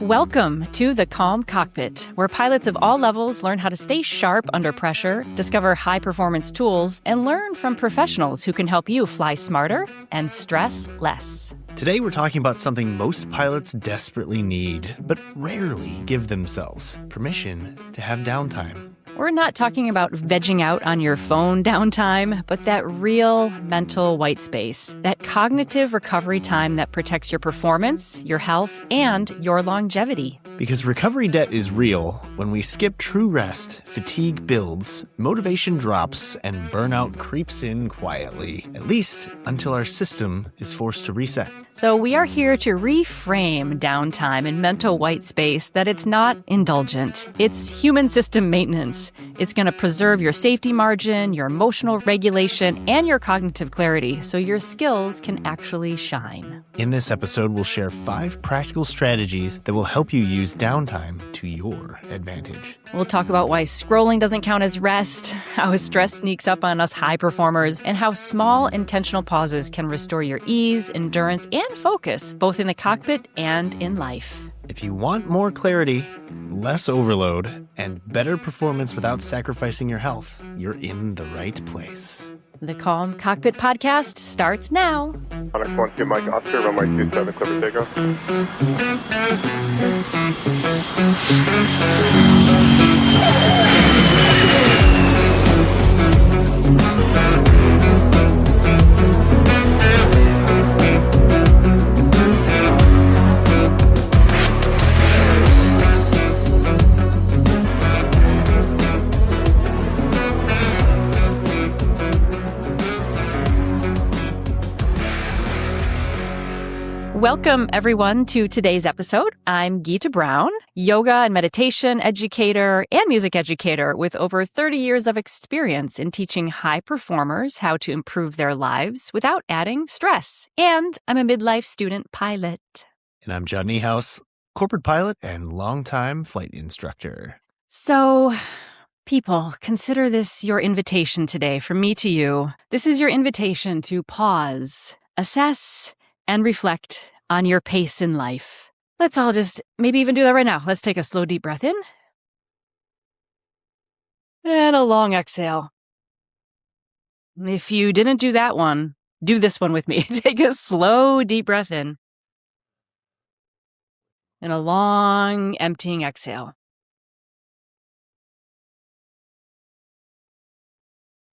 Welcome to the Calm Cockpit, where pilots of all levels learn how to stay sharp under pressure, discover high-performance tools, and learn from professionals who can help you fly smarter and stress less. Today we're talking about something most pilots desperately need, but rarely give themselves: permission to have downtime. We're not talking about vegging out on your phone downtime, but that real mental white space, that cognitive recovery time that protects your performance, your health, and your longevity. Because recovery debt is real. When we skip true rest, fatigue builds, motivation drops, and burnout creeps in quietly, at least until our system is forced to reset. So we are here to reframe downtime and mental white space that it's not indulgent. It's human system maintenance. It's going to preserve your safety margin, your emotional regulation, and your cognitive clarity so your skills can actually shine. In this episode, we'll share 5 practical strategies that will help you use downtime to your advantage. We'll talk about why scrolling doesn't count as rest, how stress sneaks up on us high performers, and how small intentional pauses can restore your ease, endurance, and focus, both in the cockpit and in life. If you want more clarity, less overload, and better performance without sacrificing your health, you're in the right place. The Calm Cockpit podcast starts now. Onyx 1-2 Mike Oscar, runway 27, clear for takeoff. Welcome, everyone, to today's episode. I'm Geeta Brown, yoga and meditation educator and music educator with over 30 years of experience in teaching high performers how to improve their lives without adding stress. And I'm a midlife student pilot. And I'm John Niehaus, corporate pilot and longtime flight instructor. So, people, consider this your invitation today from me to you. This is your invitation to pause, assess, and reflect on your pace in life. Let's all just maybe even do that right now. Let's take a slow, deep breath in. And a long exhale. If you didn't do that one, do this one with me. Take a slow, deep breath in. And a long, emptying exhale.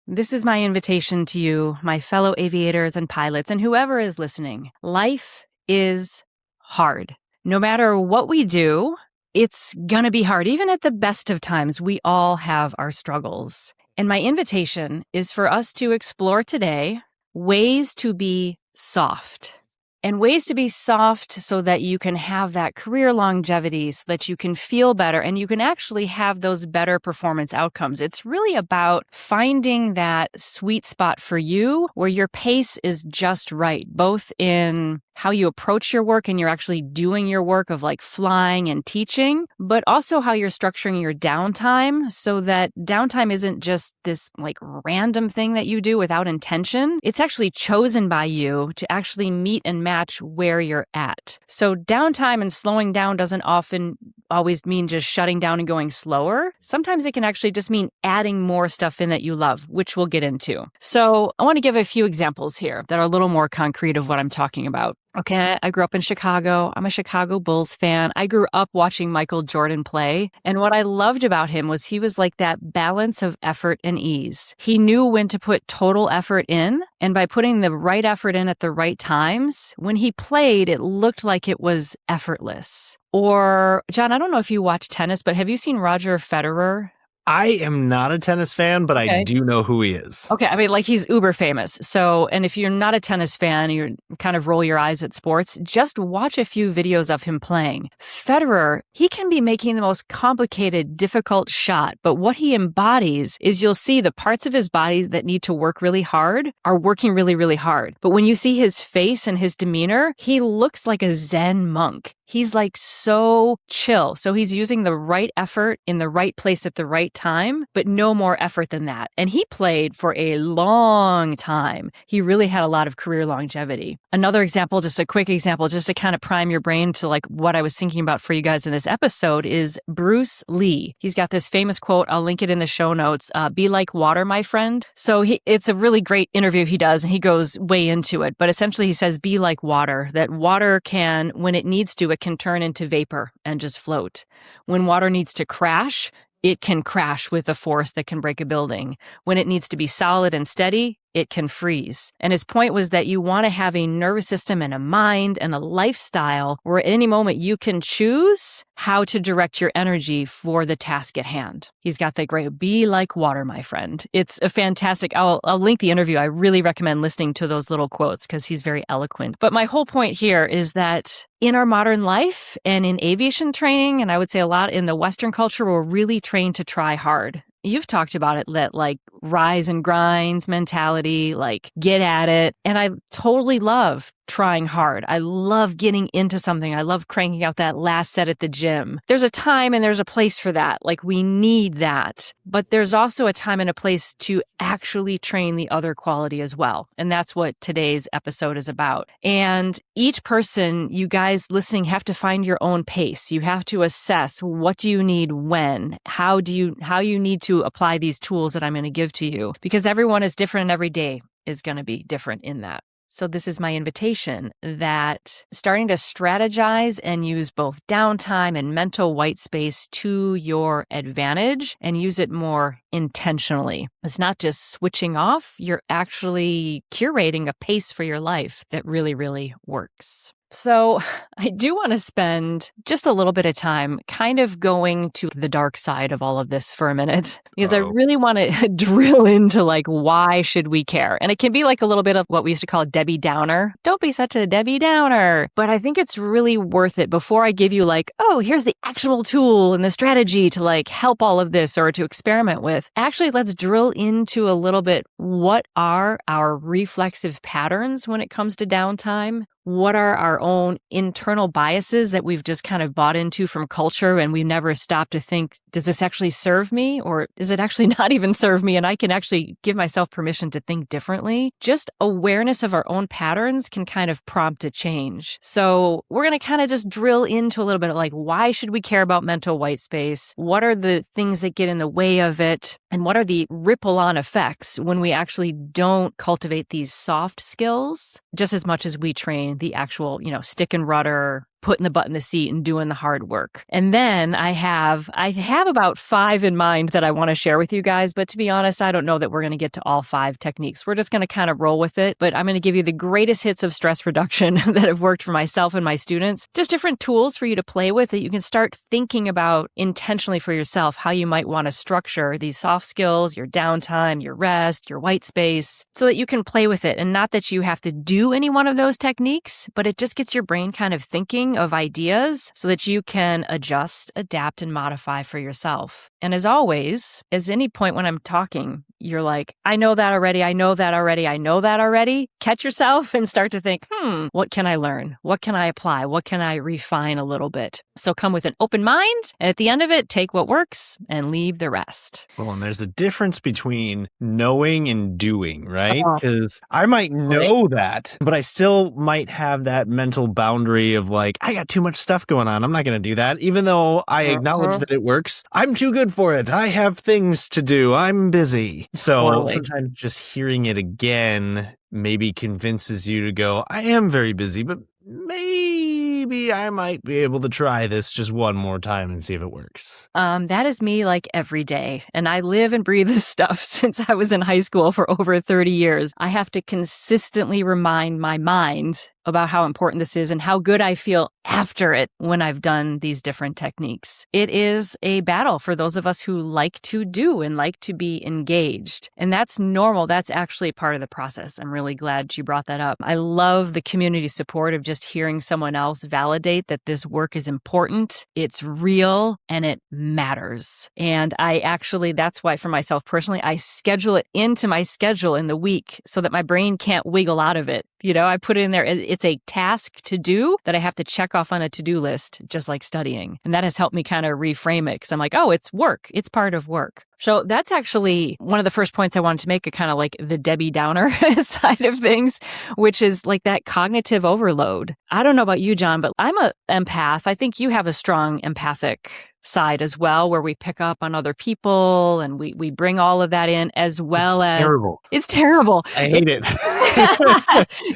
This is my invitation to you, my fellow aviators and pilots, and whoever is listening. Life is hard. No matter what we do, it's gonna be hard. Even at the best of times, we all have our struggles. And my invitation is for us to explore today ways to be soft. And ways to be soft so that you can have that career longevity, so that you can feel better and you can actually have those better performance outcomes. It's really about finding that sweet spot for you where your pace is just right, both in how you approach your work and you're actually doing your work of like flying and teaching, but also how you're structuring your downtime so that downtime isn't just this like random thing that you do without intention. It's actually chosen by you to actually meet and match where you're at. So downtime and slowing down doesn't often always mean just shutting down and going slower. Sometimes it can actually just mean adding more stuff in that you love, which we'll get into. So I want to give a few examples here that are a little more concrete of what I'm talking about. Okay, I grew up in Chicago. I'm a Chicago Bulls fan. I grew up watching Michael Jordan play. And what I loved about him was he was like that balance of effort and ease. He knew when to put total effort in. And by putting the right effort in at the right times, when he played, it looked like it was effortless. Or, John, I don't know if you watch tennis, but have you seen Roger Federer? I am not a tennis fan, but I do know who he is. Okay, I mean, like he's uber famous. So, and if you're not a tennis fan, you kind of roll your eyes at sports, just watch a few videos of him playing. Federer, he can be making the most complicated, difficult shot, but what he embodies is you'll see the parts of his body that need to work really hard are working really, really hard. But when you see his face and his demeanor, he looks like a Zen monk. He's like so chill. So he's using the right effort in the right place at the right right time, but no more effort than that. And he played for a long time. He really had a lot of career longevity. Another example, just a quick example, just to kind of prime your brain to like what I was thinking about for you guys in this episode is Bruce Lee. He's got this famous quote. I'll link it in the show notes. Be like water, my friend. So it's a really great interview he does, and he goes way into it. But essentially he says, be like water, that water can, when it needs to, it can turn into vapor and just float. When water needs to crash, it can crash with a force that can break a building. When it needs to be solid and steady, it can freeze. And his point was that you want to have a nervous system and a mind and a lifestyle where at any moment you can choose how to direct your energy for the task at hand. He's got that great, be like water, my friend. It's a fantastic, I'll link the interview. I really recommend listening to those little quotes because he's very eloquent. But my whole point here is that in our modern life and in aviation training, and I would say a lot in the Western culture, we're really trained to try hard. You've talked about it, that like rise and grinds mentality, like get at it. And I totally love trying hard. I love getting into something. I love cranking out that last set at the gym. There's a time and there's a place for that. Like we need that. But there's also a time and a place to actually train the other quality as well. And that's what today's episode is about. And each person, you guys listening, have to find your own pace. You have to assess what do you need when, how you need to apply these tools that I'm going to give to you, because everyone is different and every day is going to be different in that. So this is my invitation that starting to strategize and use both downtime and mental white space to your advantage and use it more intentionally. It's not just switching off, you're actually curating a pace for your life that really, really works. So I do want to spend just a little bit of time kind of going to the dark side of all of this for a minute, because I really want to drill into like, why should we care? And it can be like a little bit of what we used to call Debbie Downer. Don't be such a Debbie Downer. But I think it's really worth it before I give you like, oh, here's the actual tool and the strategy to like help all of this or to experiment with. Actually, let's drill into a little bit. What are our reflexive patterns when it comes to downtime? What are our own internal biases that we've just kind of bought into from culture and we never stop to think, does this actually serve me or does it actually not even serve me? And I can actually give myself permission to think differently. Just awareness of our own patterns can kind of prompt a change. So we're going to kind of just drill into a little bit of like, why should we care about mental white space? What are the things that get in the way of it? And what are the ripple on effects when we actually don't cultivate these soft skills just as much as we train the actual, stick and rudder, putting the butt in the seat and doing the hard work. And then I have about 5 in mind that I want to share with you guys. But to be honest, I don't know that we're going to get to all 5 techniques. We're just going to kind of roll with it. But I'm going to give you the greatest hits of stress reduction that have worked for myself and my students. Just different tools for you to play with that you can start thinking about intentionally for yourself, how you might want to structure these soft skills, your downtime, your rest, your white space, so that you can play with it. And not that you have to do any one of those techniques, but it just gets your brain kind of thinking of ideas so that you can adjust, adapt, and modify for yourself. And as always, as any point when I'm talking, you're like, I know that already, I know that already, I know that already. Catch yourself and start to think, what can I learn? What can I apply? What can I refine a little bit? So come with an open mind, and at the end of it, take what works and leave the rest. Well, and there's a difference between knowing and doing, right? Because I might know that, but I still might have that mental boundary of like, I got too much stuff going on. I'm not going to do that. Even though I acknowledge that it works, I'm too good for it. I have things to do. I'm busy. So sometimes just hearing it again maybe convinces you to go, I am very busy, but maybe I might be able to try this just one more time and see if it works. That is me like every day. And I live and breathe this stuff since I was in high school for over 30 years. I have to consistently remind my mind about how important this is and how good I feel after it when I've done these different techniques. It is a battle for those of us who like to do and like to be engaged. And that's normal. That's actually part of the process. I'm really glad you brought that up. I love the community support of just hearing someone else validate that this work is important, it's real, and it matters. And that's why for myself personally, I schedule it into my schedule in the week so that my brain can't wiggle out of it. I put it in there. It's a task to do that I have to check off on a to-do list, just like studying. And that has helped me kind of reframe it because I'm like, oh, it's work. It's part of work. So that's actually one of the first points I wanted to make, a kind of like the Debbie Downer side of things, which is like that cognitive overload. I don't know about you, John, but I'm an empath. I think you have a strong empathic side as well, where we pick up on other people and we bring all of that in as well as terrible. It's terrible. I hate it.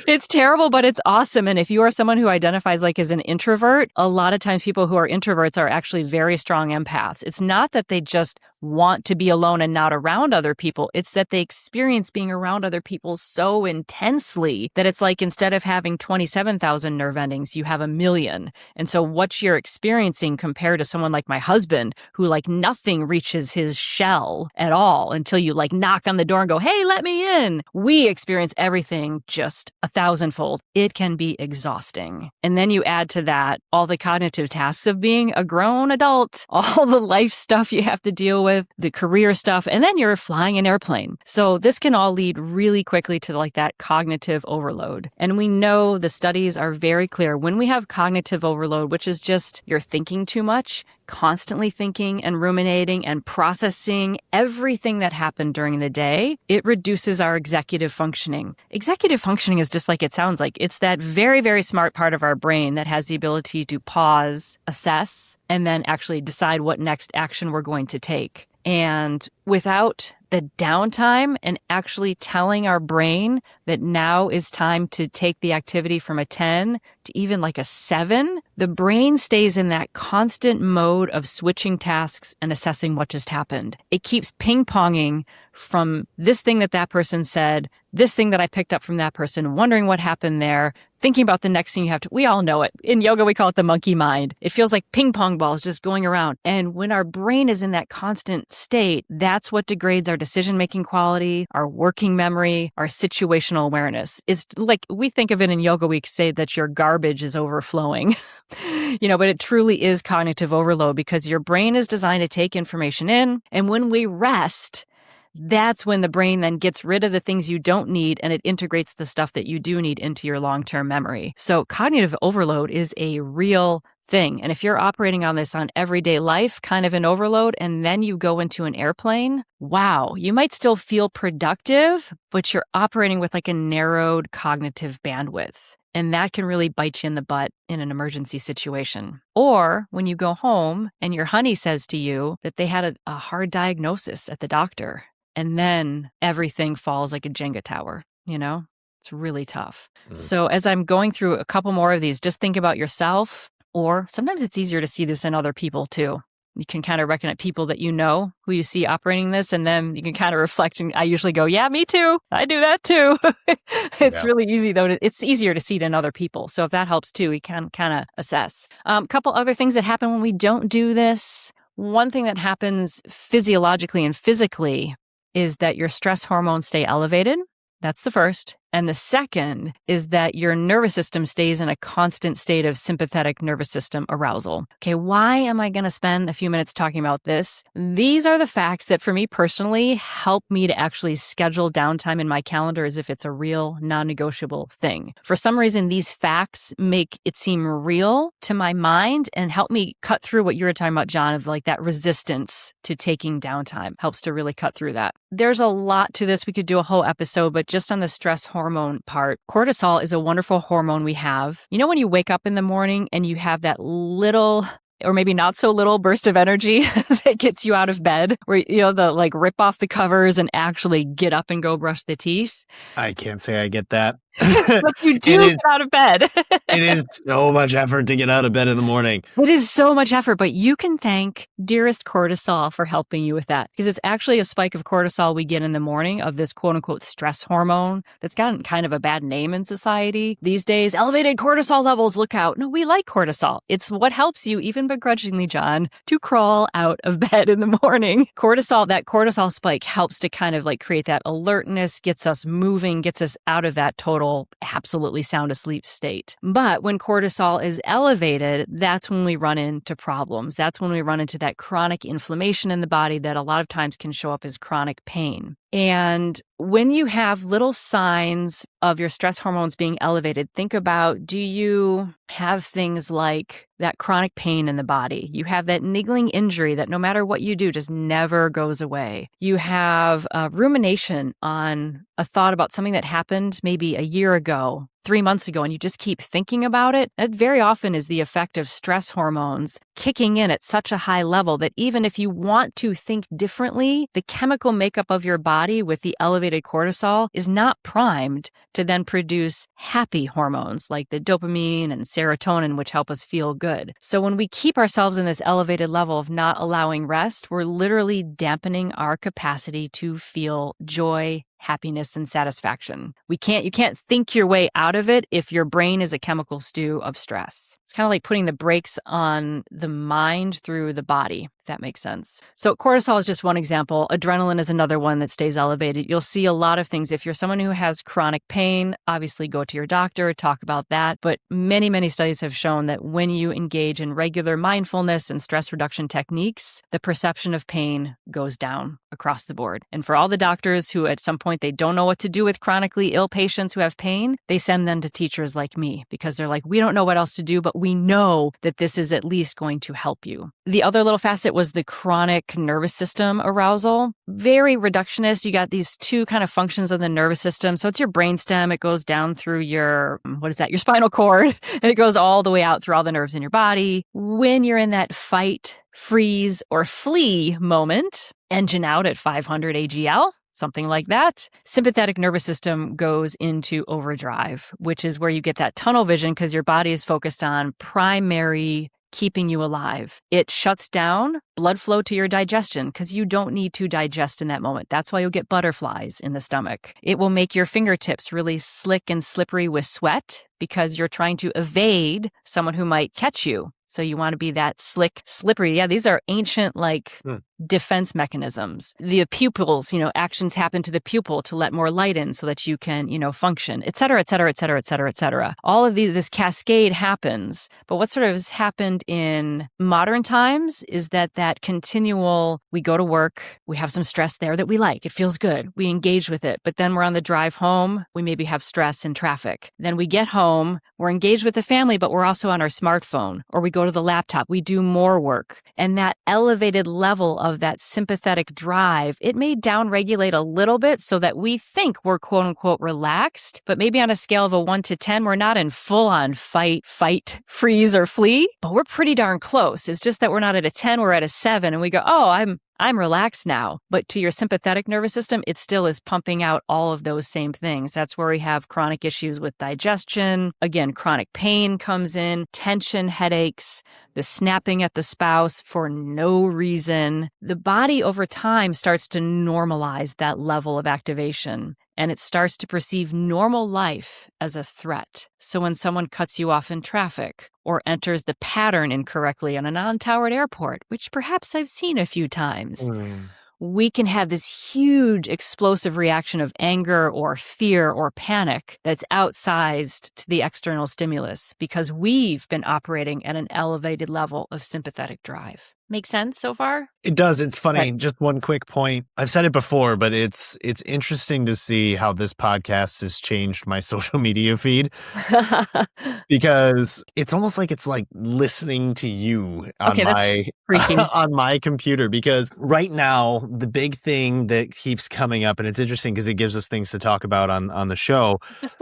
It's terrible, but it's awesome. And if you are someone who identifies like as an introvert, a lot of times people who are introverts are actually very strong empaths. It's not that they just want to be alone and not around other people. It's that they experience being around other people so intensely that it's like instead of having 27,000 nerve endings, you have 1,000,000. And so what you're experiencing compared to someone like my husband, who like nothing reaches his shell at all until you like knock on the door and go, hey, let me in. We experience everything just 1,000-fold. It can be exhausting. And then you add to that all the cognitive tasks of being a grown adult, all the life stuff you have to deal with, the career stuff, and then you're flying an airplane. So this can all lead really quickly to like that cognitive overload. And we know the studies are very clear. When we have cognitive overload, which is just you're thinking too much, constantly thinking and ruminating and processing everything that happened during the day, it reduces our executive functioning. Executive functioning is just like it sounds like. It's that very, very smart part of our brain that has the ability to pause, assess, and then actually decide what next action we're going to take. And without the downtime and actually telling our brain that now is time to take the activity from a 10 to even like a 7, the brain stays in that constant mode of switching tasks and assessing what just happened. It keeps ping-ponging from this thing that person said, this thing that I picked up from that person, wondering what happened there, thinking about the next thing you have to, we all know it. In yoga, we call it the monkey mind. It feels like ping pong balls just going around. And when our brain is in that constant state, that's what degrades our decision-making quality, our working memory, our situational awareness. It's like, we think of it in yoga, we say that your garbage is overflowing, but it truly is cognitive overload because your brain is designed to take information in. And when we rest, that's when the brain then gets rid of the things you don't need and it integrates the stuff that you do need into your long-term memory. So cognitive overload is a real thing. And if you're operating on this on everyday life, kind of an overload, and then you go into an airplane, wow, you might still feel productive, but you're operating with like a narrowed cognitive bandwidth. And that can really bite you in the butt in an emergency situation. Or when you go home and your honey says to you that they had a hard diagnosis at the doctor, and then everything falls like a Jenga tower, It's really tough. So as I'm going through a couple more of these, just think about yourself, or sometimes it's easier to see this in other people too. You can kind of recognize people that you know who you see operating this, and then you can kind of reflect. And I usually go, yeah, me too. I do that too. It's really easy though. It's easier to see it in other people. So if that helps too, we can kind of assess. A couple other things that happen when we don't do this. One thing that happens physiologically and physically is that your stress hormones stay elevated. That's the first. And the second is that your nervous system stays in a constant state of sympathetic nervous system arousal. Okay, why am I going to spend a few minutes talking about this? These are the facts that for me personally help me to actually schedule downtime in my calendar as if it's a real non-negotiable thing. For some reason, these facts make it seem real to my mind and help me cut through what you were talking about, John, of like that resistance to taking downtime. Helps to really cut through that. There's a lot to this. We could do a whole episode, but just on the stress hormone part, cortisol is a wonderful hormone we have. You know, when you wake up in the morning and you have that little, or maybe not so little burst of energy that gets you out of bed, where, the like rip off the covers and actually get up and go brush the teeth. I can't say I get that. But you do get out of bed. It is so much effort to get out of bed in the morning. It is so much effort, but you can thank dearest cortisol for helping you with that, because it's actually a spike of cortisol we get in the morning of this quote unquote stress hormone that's gotten kind of a bad name in society these days. Elevated cortisol levels, look out. No, we like cortisol. It's what helps you, even begrudgingly, John, to crawl out of bed in the morning. That cortisol spike helps to kind of like create that alertness, gets us moving, gets us out of that total absolutely sound asleep state. But when cortisol is elevated, that's when we run into problems. That's when we run into that chronic inflammation in the body that a lot of times can show up as chronic pain. And when you have little signs of your stress hormones being elevated, think about, do you have things like that chronic pain in the body? You have that niggling injury that no matter what you do just never goes away. You have a rumination on a thought about something that happened maybe a year ago, 3 months ago, and you just keep thinking about it. That very often is the effect of stress hormones kicking in at such a high level that even if you want to think differently, the chemical makeup of your body with the elevated cortisol is not primed to then produce happy hormones like the dopamine and serotonin, which help us feel good. So when we keep ourselves in this elevated level of not allowing rest, we're literally dampening our capacity to feel joy, happiness, and satisfaction. You can't think your way out of it if your brain is a chemical stew of stress. It's kind of like putting the brakes on the mind through the body, if that makes sense. So cortisol is just one example. Adrenaline is another one that stays elevated. You'll see a lot of things. If you're someone who has chronic pain, obviously go to your doctor, talk about that. But many, many studies have shown that when you engage in regular mindfulness and stress reduction techniques, the perception of pain goes down across the board. And for all the doctors who at some point they don't know what to do with chronically ill patients who have pain, they send them to teachers like me because they're like, we don't know what else to do, but we know that this is at least going to help you. The other little facet was the chronic nervous system arousal. Very reductionist. You got these two kind of functions of the nervous system. So it's your brainstem. It goes down through your spinal cord, and it goes all the way out through all the nerves in your body. When you're in that fight, freeze, or flee moment, engine out at 500 AGL, something like that, sympathetic nervous system goes into overdrive, which is where you get that tunnel vision because your body is focused on primary keeping you alive. It shuts down blood flow to your digestion because you don't need to digest in that moment. That's why you'll get butterflies in the stomach. It will make your fingertips really slick and slippery with sweat because you're trying to evade someone who might catch you. So you want to be that slick, slippery. Yeah, these are ancient defense mechanisms. The pupils, actions happen to the pupil to let more light in so that you can, function, et cetera, et cetera, et cetera, et cetera, et cetera. All of this cascade happens. But what sort of has happened in modern times is that continual, we go to work, we have some stress there that we like. It feels good. We engage with it. But then we're on the drive home. We maybe have stress in traffic. Then we get home, we're engaged with the family, but we're also on our smartphone, or we go to the laptop, we do more work. And that elevated level of that sympathetic drive, it may downregulate a little bit so that we think we're quote unquote relaxed, but maybe on a scale of a 1 to 10, we're not in full on fight, freeze, or flee, but we're pretty darn close. It's just that we're not at a 10, we're at a 7, and we go, oh, I'm relaxed now. But to your sympathetic nervous system, it still is pumping out all of those same things. That's where we have chronic issues with digestion. Again, chronic pain comes in, tension, headaches, the snapping at the spouse for no reason. The body over time starts to normalize that level of activation, and it starts to perceive normal life as a threat. So when someone cuts you off in traffic or enters the pattern incorrectly on a non-towered airport, which perhaps I've seen a few times, we can have this huge explosive reaction of anger or fear or panic that's outsized to the external stimulus because we've been operating at an elevated level of sympathetic drive. Make sense so far? It does. It's funny. Just one quick point. I've said it before, but it's interesting to see how this podcast has changed my social media feed because it's almost like it's like listening to you on on my computer. Because right now, the big thing that keeps coming up, and it's interesting because it gives us things to talk about on the show.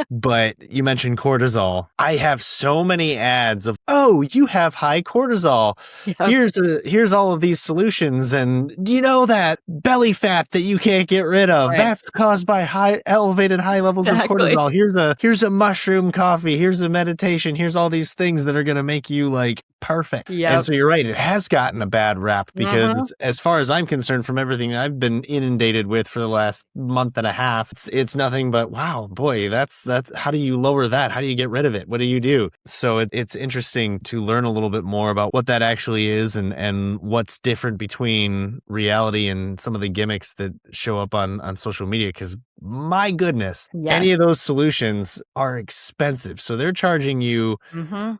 But you mentioned cortisol. I have so many ads of, oh, you have high cortisol. Yep. Here's all of these solutions. And do you know that belly fat that you can't get rid of? Right. That's caused by elevated high levels of cortisol. Here's a mushroom coffee. Here's a meditation. Here's all these things that are going to make you like perfect. Yep. And so you're right. It has gotten a bad rap because as far as I'm concerned, from everything I've been inundated with for the last month and a half, it's nothing but, wow, boy, that's how do you lower that? How do you get rid of it? What do you do? So it's interesting to learn a little bit more about what that actually is and what's different between reality and some of the gimmicks that show up on social media. Because my goodness, Yes. any of those solutions are expensive. So they're charging you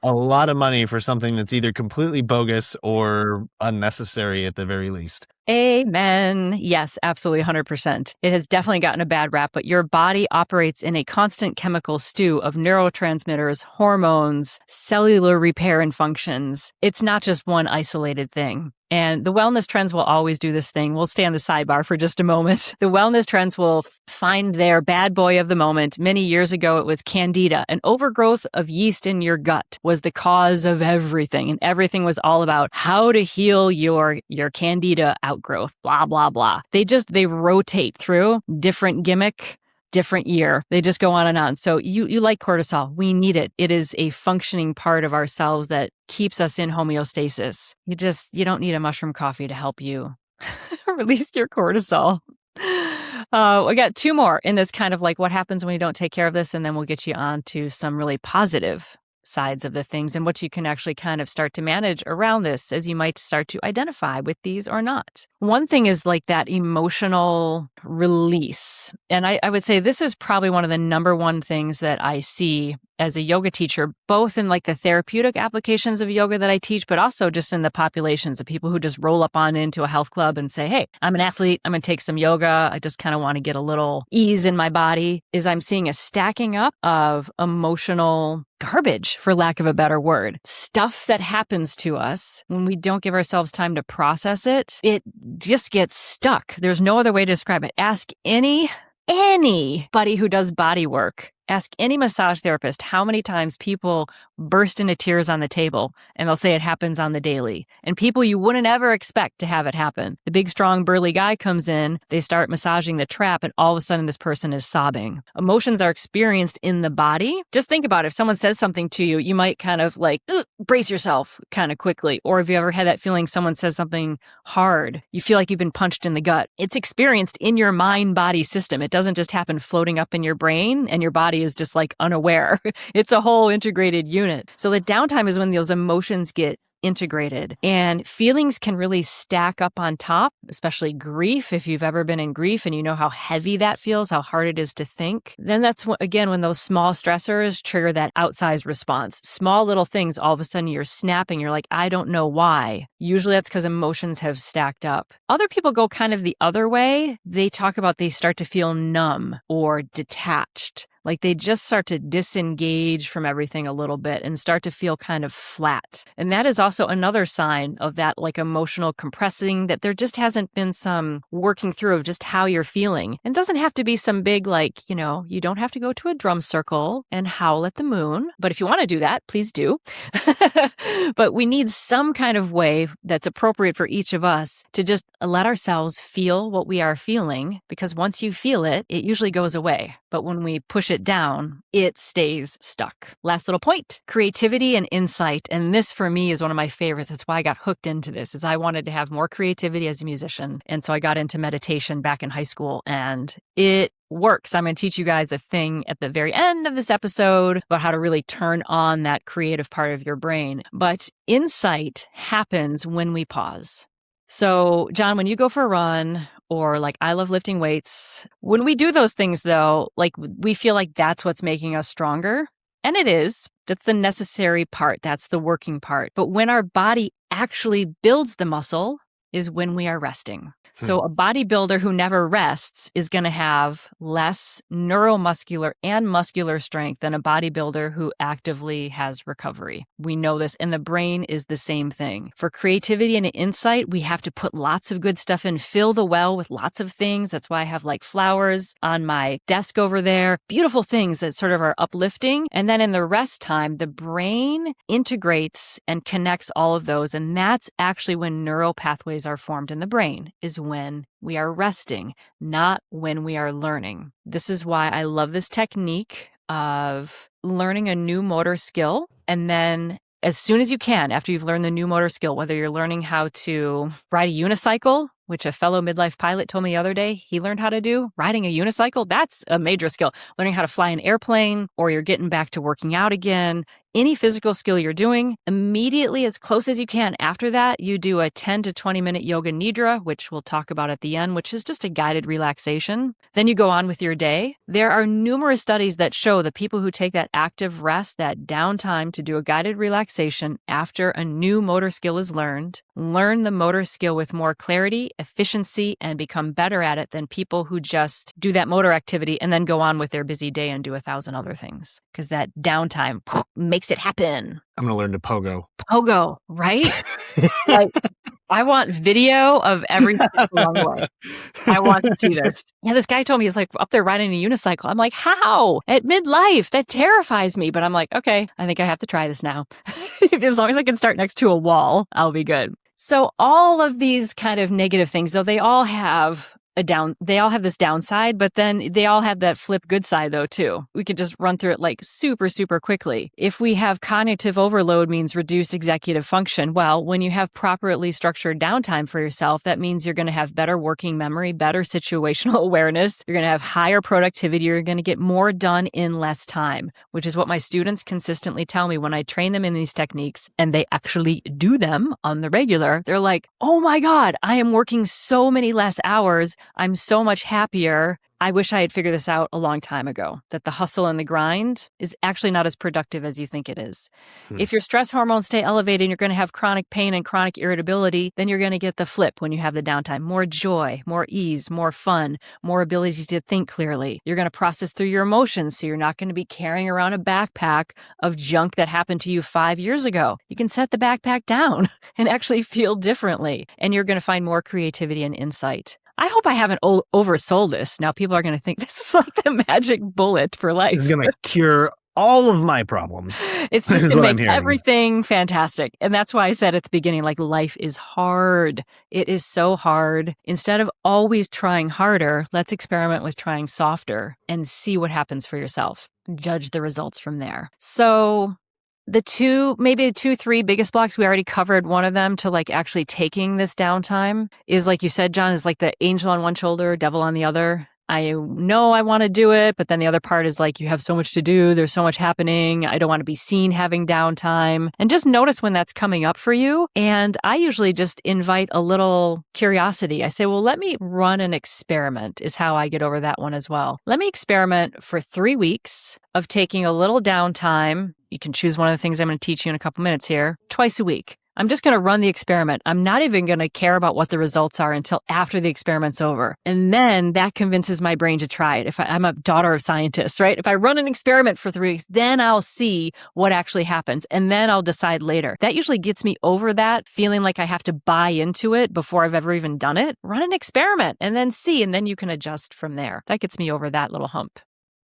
a lot of money for something that's either completely bogus or unnecessary at the very least. Amen. Yes, absolutely 100%. It has definitely gotten a bad rap, but your body operates in a constant chemical stew of neurotransmitters, hormones, cellular repair and functions. It's not just one isolated thing. And the wellness trends will always do this thing. We'll stay on the sidebar for just a moment. The wellness trends will find their bad boy of the moment. Many years ago, it was candida. An overgrowth of yeast in your gut was the cause of everything. And everything was all about how to heal your candida outgrowth, blah, blah, blah. They rotate through different gimmick, different year. They just go on and on. So you like cortisol. We need it. It is a functioning part of ourselves that keeps us in homeostasis. You don't need a mushroom coffee to help you release your cortisol. We got two more in this kind of like what happens when you don't take care of this, and then we'll get you on to some really positive sides of the things and what you can actually kind of start to manage around this as you might start to identify with these or not. One thing is like that emotional release. And I would say this is probably one of the number one things that I see as a yoga teacher, both in like the therapeutic applications of yoga that I teach, but also just in the populations of people who just roll up on into a health club and say, hey, I'm an athlete. I'm going to take some yoga. I just kind of want to get a little ease in my body. Is I'm seeing a stacking up of emotional garbage, for lack of a better word. Stuff that happens to us when we don't give ourselves time to process it. It just gets stuck. There's no other way to describe it. Ask anybody who does body work. Ask any massage therapist how many times people burst into tears on the table, and they'll say it happens on the daily. And people you wouldn't ever expect to have it happen. The big, strong, burly guy comes in, they start massaging the trap, and all of a sudden this person is sobbing. Emotions are experienced in the body. Just think about it. If someone says something to you, you might kind of like brace yourself kind of quickly. Or if you ever had that feeling someone says something hard, you feel like you've been punched in the gut. It's experienced in your mind-body system. It doesn't just happen floating up in your brain and your body is just like unaware. It's a whole integrated unit. So the downtime is when those emotions get integrated, and feelings can really stack up on top, especially grief. If you've ever been in grief and you know how heavy that feels, how hard it is to think, then that's again when those small stressors trigger that outsized response. Small little things, all of a sudden you're snapping. You're like, I don't know why. Usually that's because emotions have stacked up. Other people go kind of the other way. They talk about they start to feel numb or detached. Like they just start to disengage from everything a little bit and start to feel kind of flat. And that is also another sign of that like emotional compressing, that there just hasn't been some working through of just how you're feeling. And it doesn't have to be some big like, you don't have to go to a drum circle and howl at the moon. But if you want to do that, please do. But we need some kind of way that's appropriate for each of us to just let ourselves feel what we are feeling, because once you feel it, it usually goes away. But when we push it down, it stays stuck. Last little point, creativity and insight. And this for me is one of my favorites. That's why I got hooked into this, is I wanted to have more creativity as a musician. And so I got into meditation back in high school, and it works. I'm going to teach you guys a thing at the very end of this episode about how to really turn on that creative part of your brain. But insight happens when we pause. So, John, when you go for a run, or like I love lifting weights, when we do those things though, like we feel like that's what's making us stronger. And it is. That's the necessary part. That's the working part. But when our body actually builds the muscle is when we are resting. So a bodybuilder who never rests is going to have less neuromuscular and muscular strength than a bodybuilder who actively has recovery. We know this, and the brain is the same thing. For creativity and insight, we have to put lots of good stuff in, fill the well with lots of things. That's why I have like flowers on my desk over there, beautiful things that sort of are uplifting. And then in the rest time, the brain integrates and connects all of those. And that's actually when neural pathways are formed in the brain, is when we are resting, not when we are learning. This is why I love this technique of learning a new motor skill. And then as soon as you can, after you've learned the new motor skill, whether you're learning how to ride a unicycle, which a fellow midlife pilot told me the other day he learned how to do, riding a unicycle, that's a major skill. Learning how to fly an airplane, or you're getting back to working out again, any physical skill you're doing, immediately as close as you can after that, you do a 10 to 20 minute Yoga Nidra, which we'll talk about at the end, which is just a guided relaxation. Then you go on with your day. There are numerous studies that show that people who take that active rest, that downtime to do a guided relaxation after a new motor skill is learn the motor skill with more clarity, efficiency, and become better at it than people who just do that motor activity and then go on with their busy day and do 1,000 other things. Because that downtime makes it happen. I'm going to learn to pogo. Pogo, right? Like, I want video of every step along the way. I want to see this. Yeah, this guy told me he's like up there riding a unicycle. I'm like, how? At midlife? That terrifies me. But I'm like, okay, I think I have to try this now. As long as I can start next to a wall, I'll be good. So all of these kind of negative things, though, they all have this downside, but then they all have that flip good side though too. We could just run through it like super, super quickly. If we have cognitive overload means reduced executive function, well, when you have properly structured downtime for yourself, that means you're going to have better working memory, better situational awareness. You're going to have higher productivity. You're going to get more done in less time, which is what my students consistently tell me when I train them in these techniques and they actually do them on the regular. They're like, oh my God, I am working so many less hours. I'm so much happier. I wish I had figured this out a long time ago, that the hustle and the grind is actually not as productive as you think it is. If your stress hormones stay elevated and you're going to have chronic pain and chronic irritability, then you're going to get the flip when you have the downtime. More joy, more ease, more fun, more ability to think clearly. You're going to process through your emotions, so you're not going to be carrying around a backpack of junk that happened to you 5 years ago. You can set the backpack down and actually feel differently, and you're going to find more creativity and insight. I hope I haven't oversold this. Now people are going to think this is like the magic bullet for life. It's going to cure all of my problems. It's just going to make everything fantastic. And that's why I said at the beginning, like, life is hard. It is so hard. Instead of always trying harder, let's experiment with trying softer and see what happens for yourself. Judge the results from there. So the two, 3 biggest blocks, we already covered one of them to like actually taking this downtime is, like you said, John, is like the angel on one shoulder, devil on the other. I know I want to do it, but then the other part is like, you have so much to do. There's so much happening. I don't want to be seen having downtime. And just notice when that's coming up for you. And I usually just invite a little curiosity. I say, well, let me run an experiment is how I get over that one as well. Let me experiment for 3 weeks of taking a little downtime. You can choose one of the things I'm going to teach you in a couple minutes here, twice a week. I'm just going to run the experiment. I'm not even going to care about what the results are until after the experiment's over. And then that convinces my brain to try it. I'm a daughter of scientists, right? If I run an experiment for 3 weeks, then I'll see what actually happens. And then I'll decide later. That usually gets me over that feeling like I have to buy into it before I've ever even done it. Run an experiment and then see, and then you can adjust from there. That gets me over that little hump.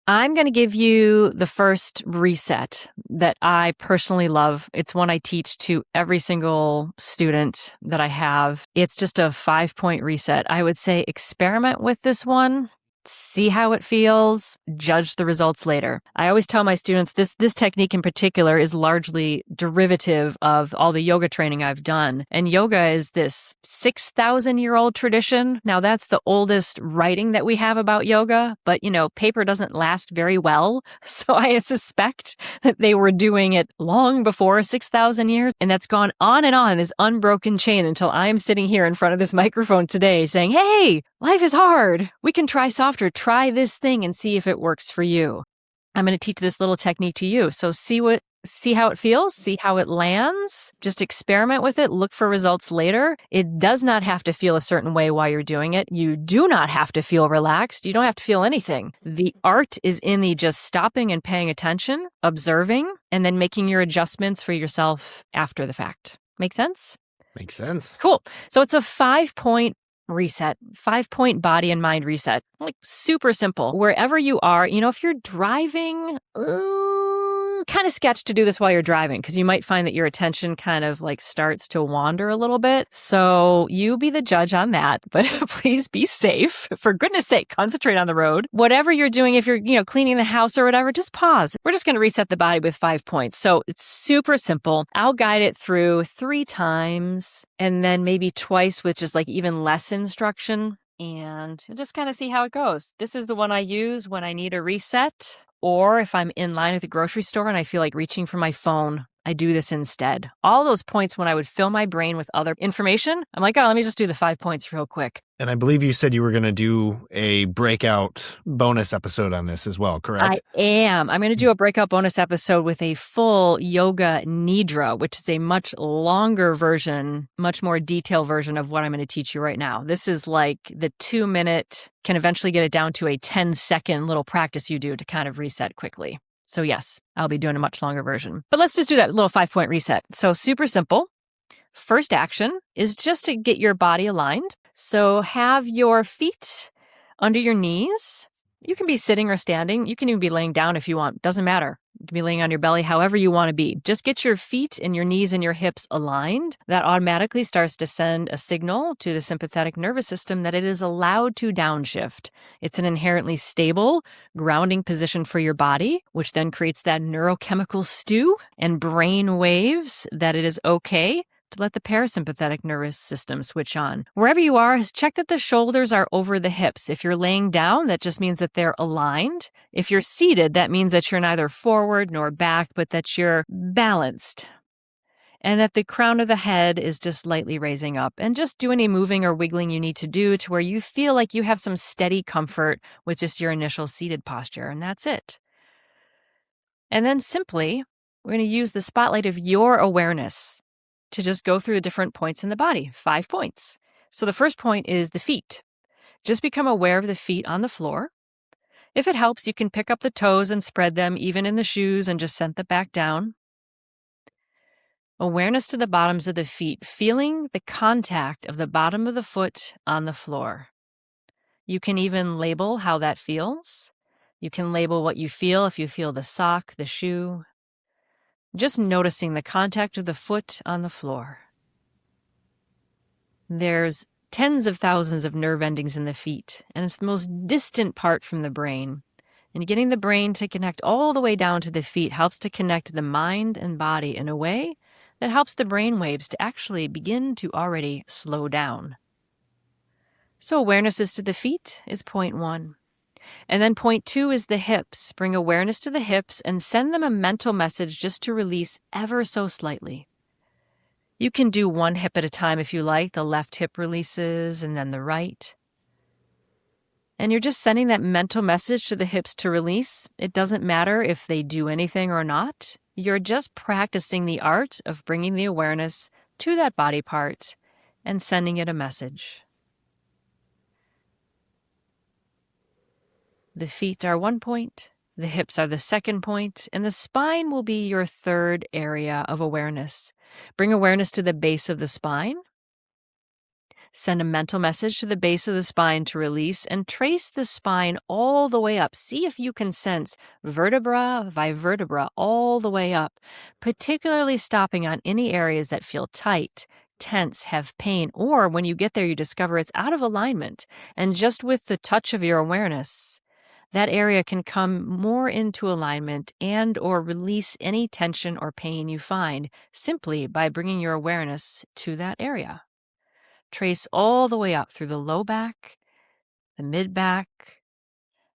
I'm going to give you the first reset that I personally love. It's one I teach to every single student that I have. It's just a 5-point reset. I would say experiment with this one. See how it feels, judge the results later. I always tell my students this technique in particular is largely derivative of all the yoga training I've done. And yoga is this 6,000-year-old tradition. Now that's the oldest writing that we have about yoga, but paper doesn't last very well. So I suspect that they were doing it long before 6,000 years. And that's gone on and on, this unbroken chain, until I'm sitting here in front of this microphone today saying, hey, life is hard. We can try softer. Try this thing and see if it works for you. I'm going to teach this little technique to you. So see how it feels, see how it lands. Just experiment with it. Look for results later. It does not have to feel a certain way while you're doing it. You do not have to feel relaxed. You don't have to feel anything. The art is in the just stopping and paying attention, observing, and then making your adjustments for yourself after the fact. Make sense? Makes sense. Cool. So it's a 5-point reset, 5-point body and mind reset. Like super simple. Wherever you are, if you're driving, kind of sketch to do this while you're driving because you might find that your attention kind of like starts to wander a little bit. So you be the judge on that, but please be safe. For goodness sake, concentrate on the road. Whatever you're doing, if you're, cleaning the house or whatever, just pause. We're just going to reset the body with 5 points. So it's super simple. I'll guide it through 3 times and then maybe twice with just like even less instruction. And just kind of see how it goes. This is the one I use when I need a reset. Or if I'm in line at the grocery store and I feel like reaching for my phone, I do this instead. All those points when I would fill my brain with other information, I'm like, oh, let me just do the 5 points real quick. And I believe you said you were going to do a breakout bonus episode on this as well, correct? I am. I'm going to do a breakout bonus episode with a full Yoga Nidra, which is a much longer version, much more detailed version of what I'm going to teach you right now. This is like the 2-minute, can eventually get it down to a 10-second little practice you do to kind of reset quickly. So yes, I'll be doing a much longer version. But let's just do that little 5-point reset. So super simple. First action is just to get your body aligned. So have your feet under your knees. You can be sitting or standing. You can even be laying down if you want. Doesn't matter. You can be laying on your belly, however you want to be. Just get your feet and your knees and your hips aligned. That automatically starts to send a signal to the sympathetic nervous system that it is allowed to downshift. It's an inherently stable, grounding position for your body, which then creates that neurochemical stew and brain waves that it is okay to let the parasympathetic nervous system switch on. Wherever you are, check that the shoulders are over the hips. If you're laying down, that just means that they're aligned. If you're seated, that means that you're neither forward nor back, but that you're balanced. And that the crown of the head is just lightly raising up. And just do any moving or wiggling you need to do to where you feel like you have some steady comfort with just your initial seated posture, and that's it. And then simply, we're going to use the spotlight of your awareness to just go through the different points in the body, 5 points. So the first point is the feet. Just become aware of the feet on the floor. If it helps, you can pick up the toes and spread them, even in the shoes, and just send them back down. Awareness to the bottoms of the feet, feeling the contact of the bottom of the foot on the floor. You can even label how that feels. You can label what you feel if you feel the sock, the shoe. Just noticing the contact of the foot on the floor. There's tens of thousands of nerve endings in the feet, and it's the most distant part from the brain. And getting the brain to connect all the way down to the feet helps to connect the mind and body in a way that helps the brain waves to actually begin to already slow down. So awareness is to the feet is point 1. And then point 2 is the hips. Bring awareness to the hips and send them a mental message just to release ever so slightly. You can do one hip at a time if you like. The left hip releases and then the right. And you're just sending that mental message to the hips to release. It doesn't matter if they do anything or not. You're just practicing the art of bringing the awareness to that body part and sending it a message. The feet are 1 point, the hips are the 2nd point, and the spine will be your 3rd area of awareness. Bring awareness to the base of the spine. Send a mental message to the base of the spine to release and trace the spine all the way up. See if you can sense vertebra by vertebra all the way up, particularly stopping on any areas that feel tight, tense, have pain, or when you get there you discover it's out of alignment. And just with the touch of your awareness, that area can come more into alignment and or release any tension or pain you find simply by bringing your awareness to that area. Trace all the way up through the low back, the mid back,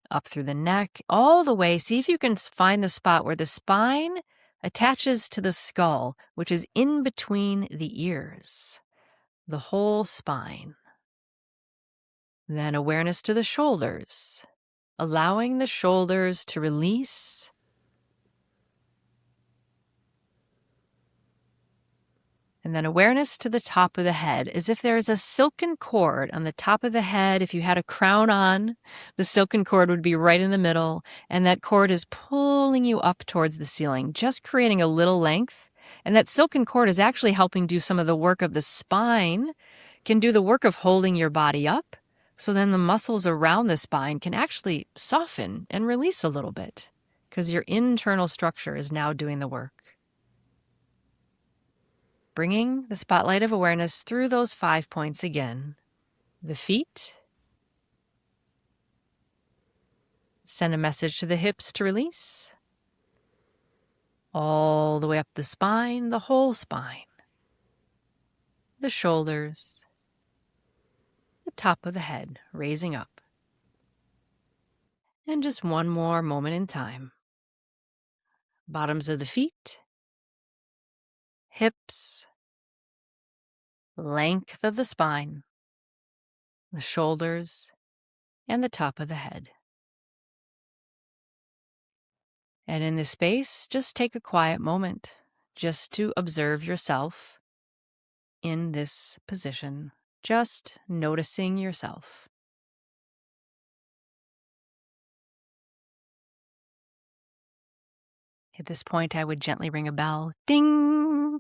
up through the neck, all the way. See if you can find the spot where the spine attaches to the skull, which is in between the ears, the whole spine. Then awareness to the shoulders, allowing the shoulders to release. And then awareness to the top of the head, as if there is a silken cord on the top of the head. If you had a crown on, the silken cord would be right in the middle, and that cord is pulling you up towards the ceiling, just creating a little length. And that silken cord is actually helping do some of the work of the spine, can do the work of holding your body up. So then the muscles around the spine can actually soften and release a little bit because your internal structure is now doing the work. Bringing the spotlight of awareness through those 5 points again. The feet. Send a message to the hips to release. All the way up the spine, the whole spine. The shoulders. The top of the head, raising up. And just one more moment in time. Bottoms of the feet, hips, length of the spine, the shoulders, and the top of the head. And in this space, just take a quiet moment just to observe yourself in this position, just noticing yourself. At this point, I would gently ring a bell. Ding!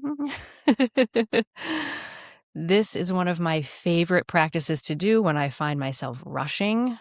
This is one of my favorite practices to do when I find myself rushing,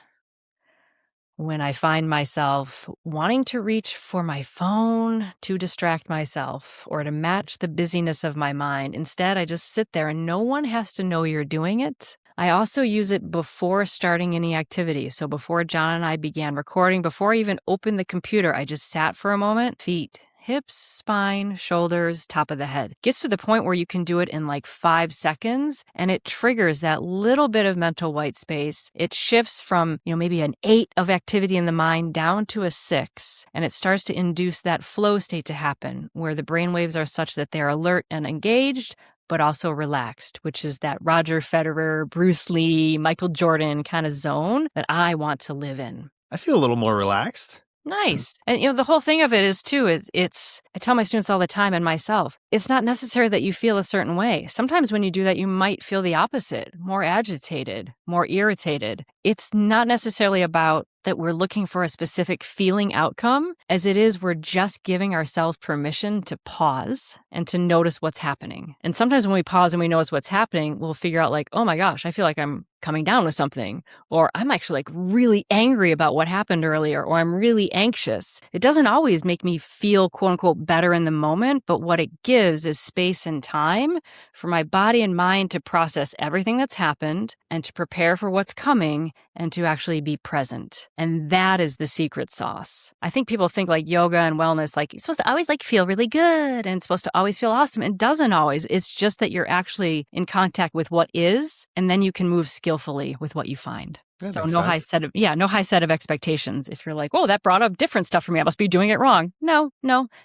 when I find myself wanting to reach for my phone to distract myself or to match the busyness of my mind. Instead, I just sit there and no one has to know you're doing it. I also use it before starting any activity. So before John and I began recording, before I even opened the computer, I just sat for a moment, feet, hips, spine, shoulders, top of the head. Gets to the point where you can do it in like 5 seconds, and it triggers that little bit of mental white space. It shifts from, maybe an 8 of activity in the mind down to a 6, and it starts to induce that flow state to happen, where the brain waves are such that they're alert and engaged, but also relaxed, which is that Roger Federer, Bruce Lee, Michael Jordan kind of zone that I want to live in. I feel a little more relaxed. Nice. And the whole thing of it is too, it's I tell my students all the time and myself, it's not necessary that you feel a certain way. Sometimes when you do that, you might feel the opposite, more agitated, more irritated. It's not necessarily about that we're looking for a specific feeling outcome, as it is we're just giving ourselves permission to pause and to notice what's happening. And sometimes when we pause and we notice what's happening, we'll figure out like, oh my gosh, I feel like I'm coming down with something, or I'm actually like really angry about what happened earlier, or I'm really anxious. It doesn't always make me feel quote unquote better in the moment, but what it gives is space and time for my body and mind to process everything that's happened and to prepare for what's coming and to actually be present. And that is the secret sauce. I think people think like yoga and wellness, like you're supposed to always like feel really good and supposed to always feel awesome. It doesn't always. It's just that you're actually in contact with what is, and then you can move skillfully with what you find. That So makes no sense. no high set of expectations. If you're like, oh, that brought up different stuff for me, I must be doing it wrong. No.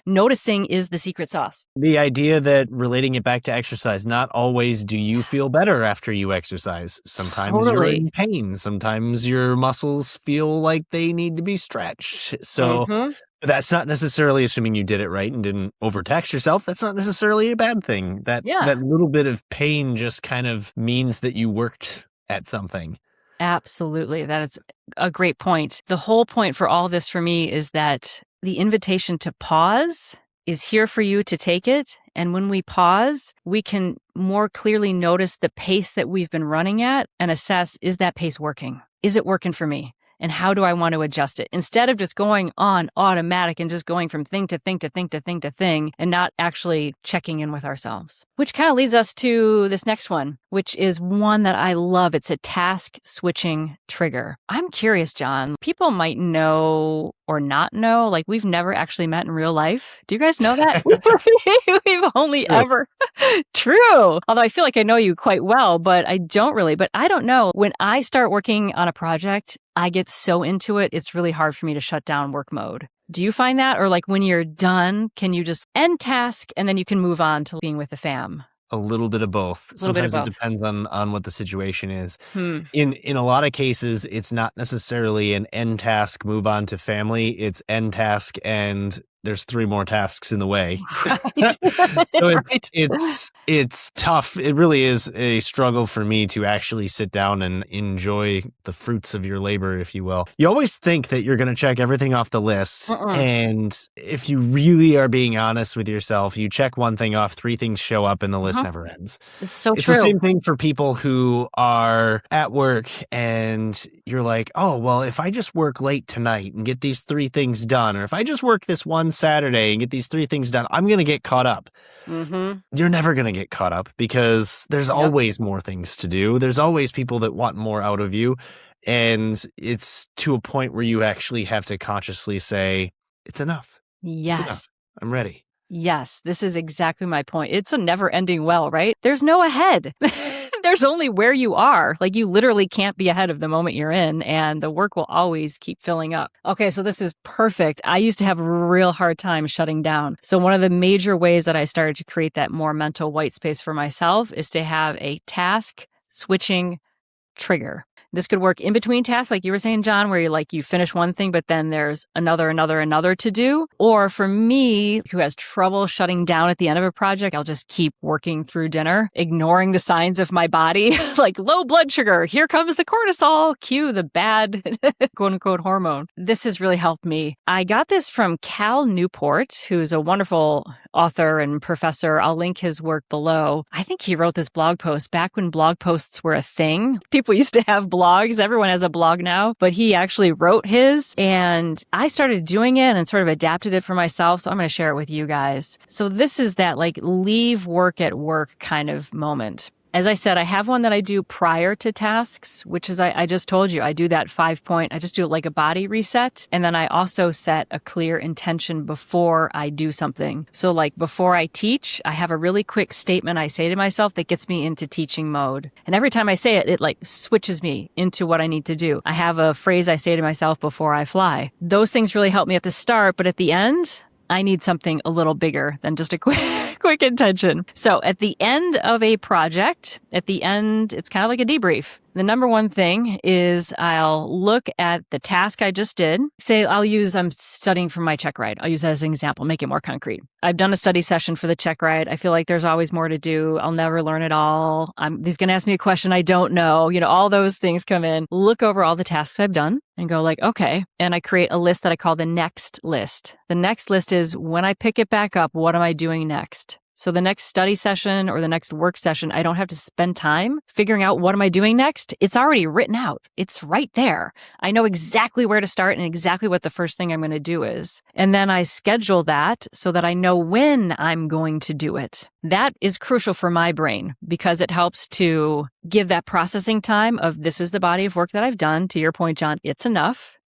Noticing is the secret sauce. The idea that relating it back to exercise, not always do you feel better after you exercise. Sometimes you're Totally. in pain. Sometimes your muscles feel like they need to be stretched. So that's not necessarily assuming you did it right and didn't overtax yourself. That's not necessarily a bad thing. That little bit of pain just kind of means that you worked at something. Absolutely. That is a great point. The whole point for all this for me is that the invitation to pause is here for you to take it. And when we pause, we can more clearly notice the pace that we've been running at and assess, is that pace working? Is it working for me? And how do I want to adjust it? Instead of just going on automatic and just going from thing to thing to thing to thing to thing and not actually checking in with ourselves. Which kind of leads us to this next one, which is one that I love. It's a task switching trigger. I'm curious, John, people might know or not know, like we've never actually met in real life. Do you guys know that? We've only ever... True. Although I feel like I know you quite well, but I don't really. But I don't know. When I start working on a project, I get so into it, it's really hard for me to shut down work mode. Do you find that? Or like when you're done, can you just end task and then you can move on to being with the fam? A little bit of both. Sometimes it depends on what the situation is. In a lot of cases, it's not necessarily an end task, move on to family. It's end task and there's 3 more tasks in the way. Right. So it's tough. It really is a struggle for me to actually sit down and enjoy the fruits of your labor, if you will. You always think that you're going to check everything off the list. And if you really are being honest with yourself, you check one thing off, 3 things show up and the list never ends. It's so It's true. the same thing for people who are at work and you're like, oh, well, if I just work late tonight and get these 3 things done, or if I just work this one Saturday and get these 3 things done, I'm going to get caught up. You're never going to get caught up because there's always more things to do. There's always people that want more out of you. And it's to a point where you actually have to consciously say, it's enough. Yes. It's enough. I'm ready. Yes, this is exactly my point. It's a never-ending well, right? There's no ahead. There's only where you are. Like you literally can't be ahead of the moment you're in, and the work will always keep filling up. Okay, so this is perfect. I used to have a real hard time shutting down. So one of the major ways that I started to create that more mental white space for myself is to have a task switching trigger. This could work in between tasks, like you were saying, John, where you finish one thing, but then there's another to do. Or for me, who has trouble shutting down at the end of a project, I'll just keep working through dinner, ignoring the signs of my body, like low blood sugar. Here comes the cortisol. Cue the bad, quote unquote, hormone. This has really helped me. I got this from Cal Newport, who's a wonderful author and professor. I'll link his work below. I think he wrote this blog post back when blog posts were a thing. People used to have blogs. Everyone has a blog now, but he actually wrote his, and I started doing it and sort of adapted it for myself. So I'm going to share it with you guys. So this is that like leave work at work kind of moment. As I said, I have one that I do prior to tasks, which is I just told you, I do that 5-point, I just do it like a body reset. And then I also set a clear intention before I do something. So like before I teach, I have a really quick statement I say to myself that gets me into teaching mode. And every time I say it, it like switches me into what I need to do. I have a phrase I say to myself before I fly. Those things really help me at the start, but at the end, I need something a little bigger than just a quick intention. So at the end of a project, at the end, it's kind of like a debrief. The number one thing is I'll look at the task I just did. Say I'm studying for my check ride. I'll use that as an example, make it more concrete. I've done a study session for the check ride. I feel like there's always more to do. I'll never learn it all. He's going to ask me a question I don't know. All those things come in. Look over all the tasks I've done and go like, okay. And I create a list that I call the next list. The next list is when I pick it back up, what am I doing next? So the next study session or the next work session, I don't have to spend time figuring out what am I doing next. It's already written out. It's right there. I know exactly where to start and exactly what the first thing I'm going to do is. And then I schedule that so that I know when I'm going to do it. That is crucial for my brain because it helps to give that processing time of this is the body of work that I've done. To your point, John, it's enough.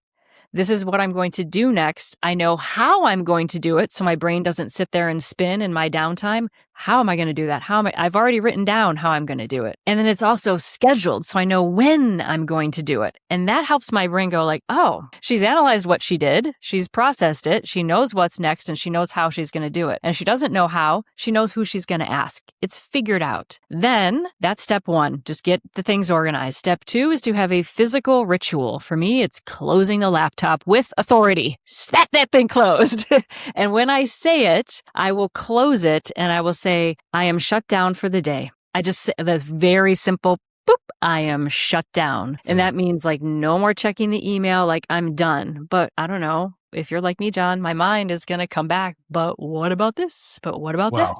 This is what I'm going to do next. I know how I'm going to do it so my brain doesn't sit there and spin in my downtime. How am I going to do that? I've already written down how I'm going to do it. And then it's also scheduled so I know when I'm going to do it. And that helps my brain go like, oh, she's analyzed what she did. She's processed it. She knows what's next and she knows how she's going to do it. And if she doesn't know how, she knows who she's going to ask. It's figured out. Then that's step one. Just get the things organized. Step two is to have a physical ritual. For me, it's closing the laptop with authority. Smack that thing closed. And when I say it, I will close it and I will say, I am shut down for the day. I just say the very simple, boop, I am shut down. And that means like no more checking the email, like I'm done. But I don't know. If you're like me, John, my mind is going to come back. But what about this? But what about that?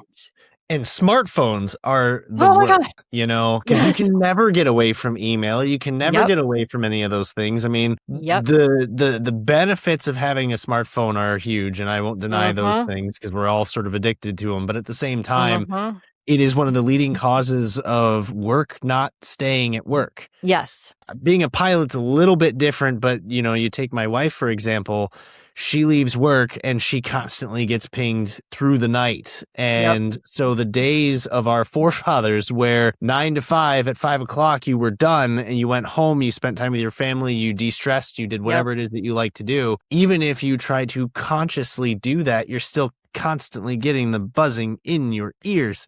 And smartphones are the worst, because you can never get away from email. You can never get away from any of those things. I mean, the benefits of having a smartphone are huge, and I won't deny those things because we're all sort of addicted to them. But at the same time, it is one of the leading causes of work not staying at work. Yes. Being a pilot's a little bit different, but, you take my wife, for example. She leaves work and she constantly gets pinged through the night. And so the days of our forefathers where 9 to 5 at 5 o'clock, you were done and you went home, you spent time with your family, you de-stressed, you did whatever it is that you like to do. Even if you try to consciously do that, you're still constantly getting the buzzing in your ears.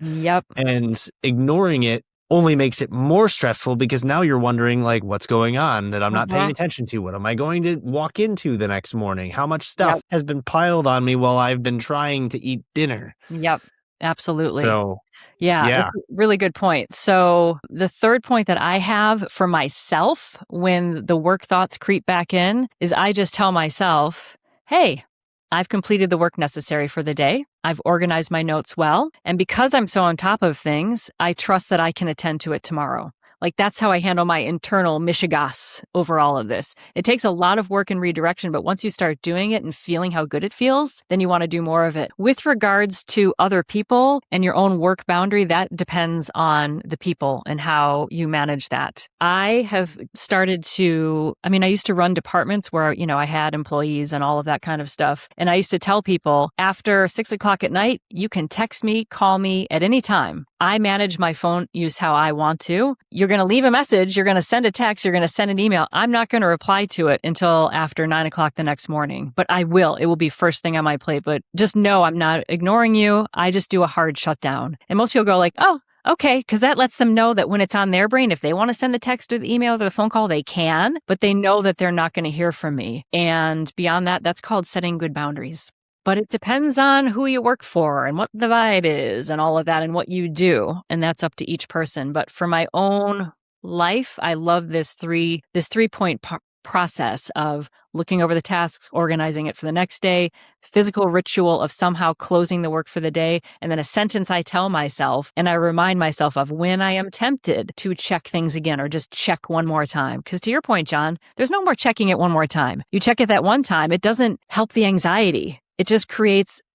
And ignoring it only makes it more stressful because now you're wondering like what's going on that I'm not paying attention to. What am I going to walk into the next morning? How much stuff has been piled on me while I've been trying to eat dinner? Yep, absolutely. So, that's a really good point. So the third point that I have for myself when the work thoughts creep back in is I just tell myself, hey, I've completed the work necessary for the day. I've organized my notes well. And because I'm so on top of things, I trust that I can attend to it tomorrow. Like that's how I handle my internal mishigas over all of this. It takes a lot of work and redirection, but once you start doing it and feeling how good it feels, then you want to do more of it. With regards to other people and your own work boundary, that depends on the people and how you manage that. I have started to, I used to run departments where, I had employees and all of that kind of stuff. And I used to tell people after 6:00 at night, you can text me, call me at any time. I manage my phone use how I want to. You're going to leave a message. You're going to send a text. You're going to send an email. I'm not going to reply to it until after 9:00 the next morning, but I will. It will be first thing on my plate, but just know I'm not ignoring you. I just do a hard shutdown. And most people go like, oh, okay, because that lets them know that when it's on their brain, if they want to send the text or the email or the phone call, they can, but they know that they're not going to hear from me. And beyond that, that's called setting good boundaries. But it depends on who you work for and what the vibe is and all of that and what you do. And that's up to each person. But for my own life, I love this three-point process of looking over the tasks, organizing it for the next day, physical ritual of somehow closing the work for the day, and then a sentence I tell myself and I remind myself of when I am tempted to check things again or just check one more time. Because to your point, John, there's no more checking it one more time. You check it that one time, it doesn't help the anxiety. It just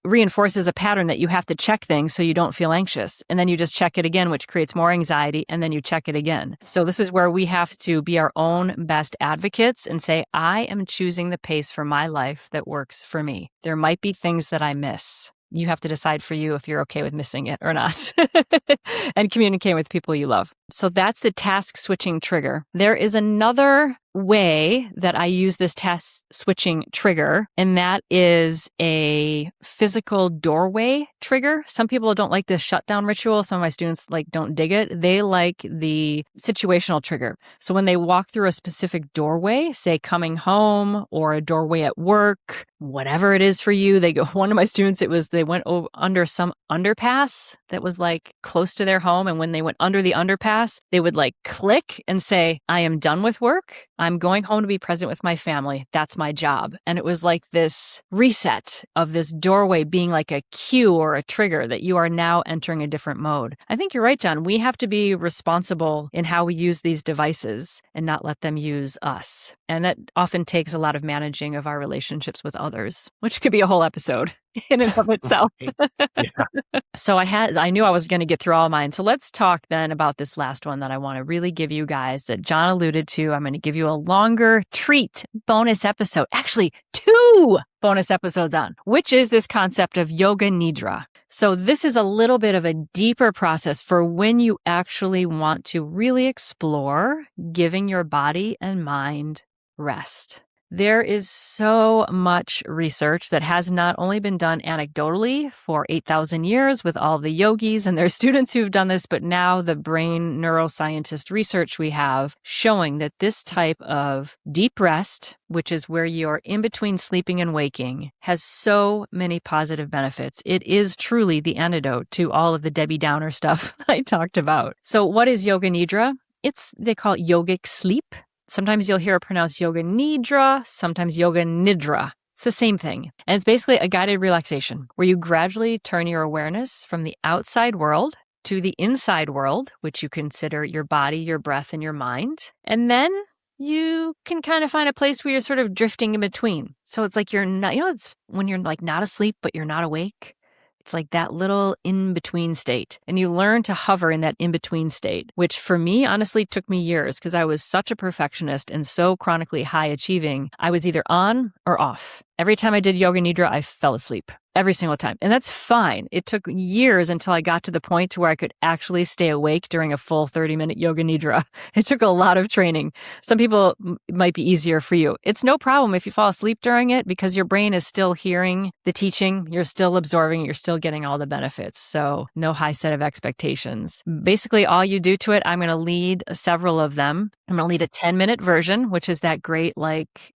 reinforces a pattern that you have to check things so you don't feel anxious. And then you just check it again, which creates more anxiety, and then you check it again. So this is where we have to be our own best advocates and say, I am choosing the pace for my life that works for me. There might be things that I miss. You have to decide for you if you're okay with missing it or not and communicate with people you love. So that's the task switching trigger. There is another way that I use this task switching trigger, and that is a physical doorway trigger. Some people don't like this shutdown ritual. Some of my students don't dig it. They like the situational trigger. So when they walk through a specific doorway, say coming home or a doorway at work, whatever it is for you, one of my students, they went under some underpass that was close to their home. And when they went under the underpass, they would click and say, I am done with work. I'm going home to be present with my family. That's my job. And it was this reset of this doorway being like a cue or a trigger that you are now entering a different mode. I think you're right, John. We have to be responsible in how we use these devices and not let them use us. And that often takes a lot of managing of our relationships with others, which could be a whole episode in and of itself. Yeah. So I knew I was going to get through all mine. So let's talk then about this last one that I want to really give you guys that John alluded to. I'm going to give you a longer treat bonus episode, actually 2 bonus episodes on, which is this concept of Yoga Nidra. So this is a little bit of a deeper process for when you actually want to really explore giving your body and mind rest. There is so much research that has not only been done anecdotally for 8,000 years with all the yogis and their students who've done this, but now the brain neuroscientist research we have showing that this type of deep rest, which is where you're in between sleeping and waking, has so many positive benefits. It is truly the antidote to all of the Debbie Downer stuff I talked about. So what is Yoga Nidra? They call it yogic sleep. Sometimes you'll hear it pronounced Yoga Nidra, sometimes Yoga Nidra. It's the same thing. And it's basically a guided relaxation where you gradually turn your awareness from the outside world to the inside world, which you consider your body, your breath, and your mind. And then you can kind of find a place where you're sort of drifting in between. So it's like you're not, it's when you're not asleep, but you're not awake. It's like that little in-between state. And you learn to hover in that in-between state, which for me, honestly, took me years because I was such a perfectionist and so chronically high achieving. I was either on or off. Every time I did Yoga Nidra, I fell asleep. Every single time. And that's fine. It took years until I got to the point to where I could actually stay awake during a full 30-minute Yoga Nidra. It took a lot of training. Some people it might be easier for you. It's no problem if you fall asleep during it because your brain is still hearing the teaching. You're still absorbing. You're still getting all the benefits. So no high set of expectations. Basically, all you do to it, I'm going to lead several of them. I'm going to lead a 10-minute version, which is that great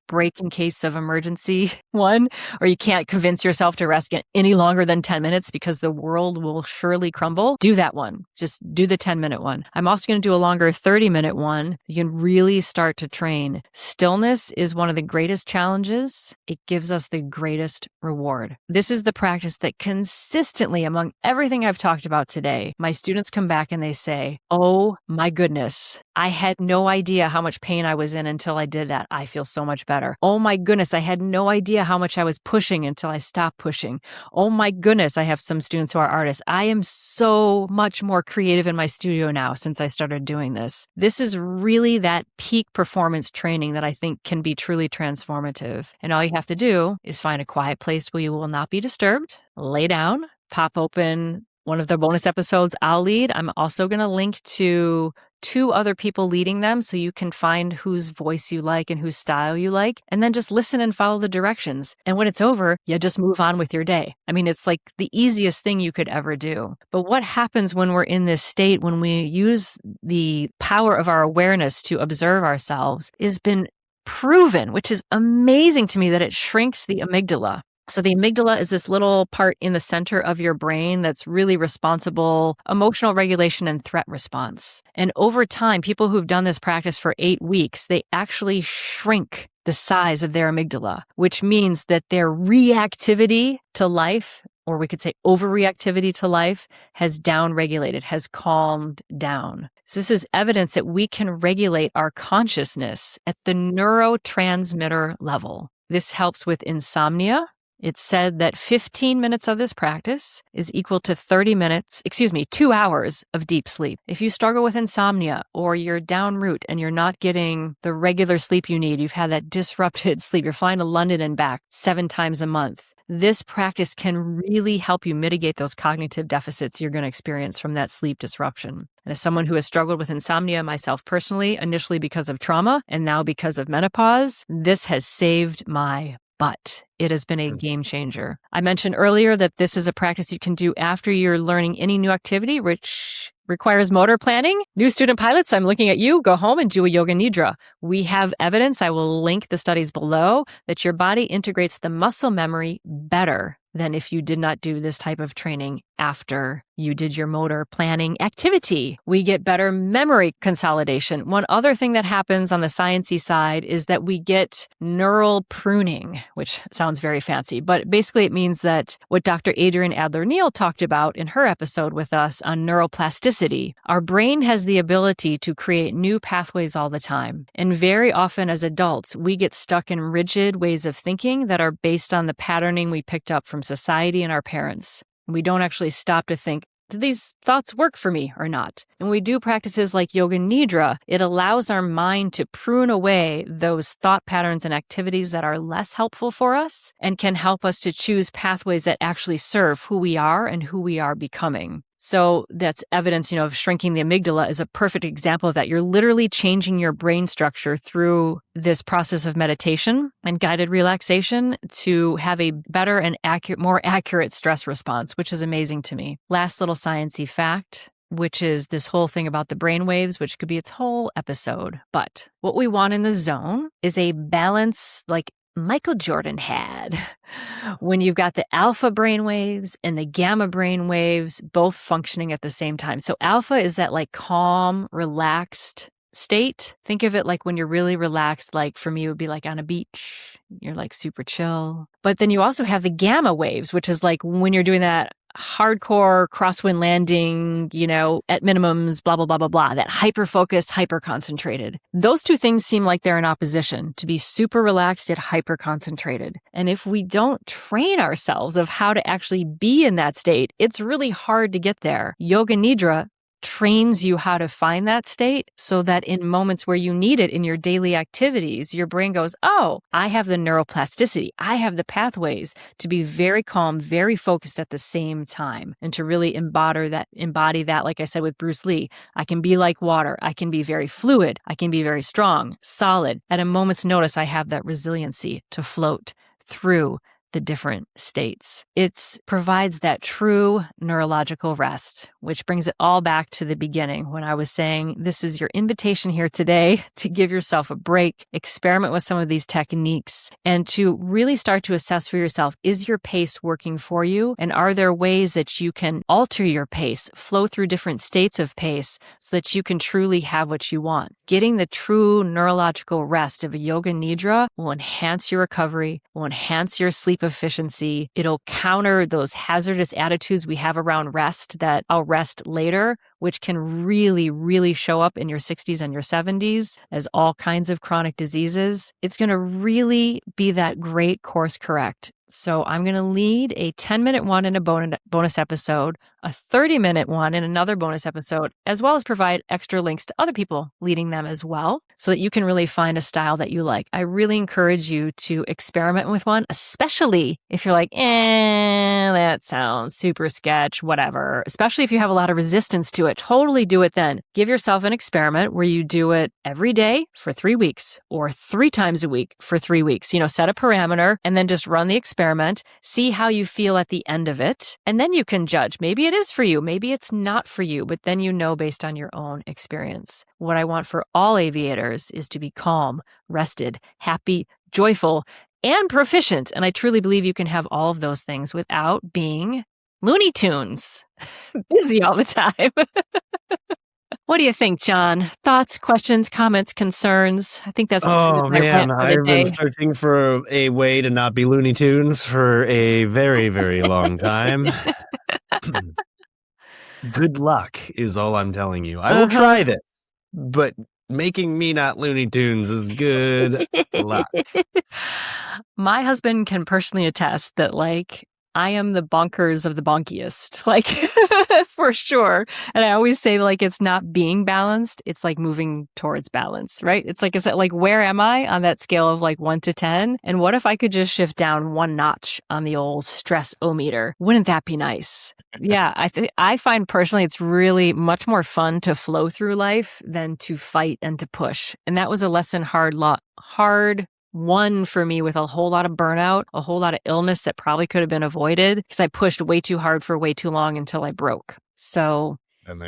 break in case of emergency one, or you can't convince yourself to rest any longer than 10 minutes because the world will surely crumble, do that one. Just do the 10-minute one. I'm also going to do a longer 30-minute one. You can really start to train. Stillness is one of the greatest challenges. It gives us the greatest reward. This is the practice that consistently, among everything I've talked about today, my students come back and they say, oh my goodness, I had no idea how much pain I was in until I did that. I feel so much better. Oh my goodness, I had no idea how much I was pushing until I stopped pushing. Oh my goodness, I have some students who are artists. I am so much more creative in my studio now since I started doing this. This is really that peak performance training that I think can be truly transformative. And all you have to do is find a quiet place where you will not be disturbed, lay down, pop open one of the bonus episodes I'll lead. I'm also going to link to 2 other people leading them so you can find whose voice you like and whose style you like, and then just listen and follow the directions. And when it's over, you just move on with your day. I mean, it's like the easiest thing you could ever do. But what happens when we're in this state, when we use the power of our awareness to observe ourselves, has been proven, which is amazing to me, that it shrinks the amygdala. So the amygdala is this little part in the center of your brain that's really responsible, emotional regulation and threat response. And over time, people who've done this practice for 8 weeks, they actually shrink the size of their amygdala, which means that their reactivity to life, or we could say overreactivity to life, has downregulated, has calmed down. So this is evidence that we can regulate our consciousness at the neurotransmitter level. This helps with insomnia. It's said that 15 minutes of this practice is equal to 2 hours of deep sleep. If you struggle with insomnia or you're down route and you're not getting the regular sleep you need, you've had that disrupted sleep, you're flying to London and back 7 times a month, this practice can really help you mitigate those cognitive deficits you're going to experience from that sleep disruption. And as someone who has struggled with insomnia myself personally, initially because of trauma and now because of menopause, this has saved my butt. It has been a game changer. I mentioned earlier that this is a practice you can do after you're learning any new activity, which requires motor planning. New student pilots, I'm looking at you. Go home and do a Yoga Nidra. We have evidence, I will link the studies below, that your body integrates the muscle memory better than if you did not do this type of training after you did your motor planning activity. We get better memory consolidation. One other thing that happens on the sciencey side is that we get neural pruning, which sounds very fancy, but basically it means that what Dr. Adrienne Adler-Neal talked about in her episode with us on neuroplasticity, our brain has the ability to create new pathways all the time. And very often as adults, we get stuck in rigid ways of thinking that are based on the patterning we picked up from society and our parents. We don't actually stop to think, do these thoughts work for me or not? And when we do practices like Yoga Nidra, it allows our mind to prune away those thought patterns and activities that are less helpful for us and can help us to choose pathways that actually serve who we are and who we are becoming. So that's evidence, of shrinking the amygdala is a perfect example of that. You're literally changing your brain structure through this process of meditation and guided relaxation to have a better and more accurate stress response, which is amazing to me. Last little sciencey fact, which is this whole thing about the brain waves, which could be its whole episode. But what we want in the zone is a balance like Michael Jordan had, when you've got the alpha brain waves and the gamma brain waves both functioning at the same time. So alpha is that like calm, relaxed state. Think of it like when you're really relaxed, like for me, it would be like on a beach. You're like super chill. But then you also have the gamma waves, which is like when you're doing that hardcore crosswind landing, at minimums, blah, blah, blah, blah, blah, that hyper-focused, hyper-concentrated. Those two things seem like they're in opposition, to be super relaxed yet hyper-concentrated. And if we don't train ourselves of how to actually be in that state, it's really hard to get there. Yoga Nidra trains you how to find that state so that in moments where you need it in your daily activities, your brain goes, oh, I have the neuroplasticity. I have the pathways to be very calm, very focused at the same time, and to really embody that, like I said with Bruce Lee. I can be like water. I can be very fluid. I can be very strong, solid. At a moment's notice, I have that resiliency to float through the different states. It provides that true neurological rest, which brings it all back to the beginning when I was saying this is your invitation here today to give yourself a break, experiment with some of these techniques, and to really start to assess for yourself, is your pace working for you? And are there ways that you can alter your pace, flow through different states of pace so that you can truly have what you want? Getting the true neurological rest of a Yoga Nidra will enhance your recovery, will enhance your sleep efficiency. It'll counter those hazardous attitudes we have around rest, that I'll rest later, which can really, really show up in your 60s and your 70s as all kinds of chronic diseases. It's going to really be that great course correct. So I'm going to lead a 10-minute one in a bonus episode, a 30-minute one in another bonus episode, as well as provide extra links to other people leading them as well, so that you can really find a style that you like. I really encourage you to experiment with one, especially if you're like, that sounds super sketch, whatever. Especially if you have a lot of resistance to it, totally do it then. Give yourself an experiment where you do it every day for 3 weeks or 3 times a week for 3 weeks. Set a parameter and then just run the experiment, see how you feel at the end of it, and then you can judge. Maybe it is for you, maybe it's not for you, but then you know based on your own experience. What I want for all aviators is to be calm, rested, happy, joyful, and proficient. And I truly believe you can have all of those things without being Looney Tunes, busy all the time. What do you think, John? Thoughts, questions, comments, concerns? I think that's Oh man, I've been searching for a way to not be Looney Tunes for a very, very long time. Good luck is all I'm telling you. I will try this, but making me not Looney Tunes is good luck. My husband can personally attest that, I am the bonkers of the bonkiest, for sure. And I always say, it's not being balanced. It's moving towards balance, right? It's is it where am I on that scale of 1 to 10? And what if I could just shift down 1 notch on the old stress-o-meter? Wouldn't that be nice? Yeah, I find personally it's really much more fun to flow through life than to fight and to push. And that was a lesson hard one for me, with a whole lot of burnout, a whole lot of illness that probably could have been avoided because I pushed way too hard for way too long until I broke. So, and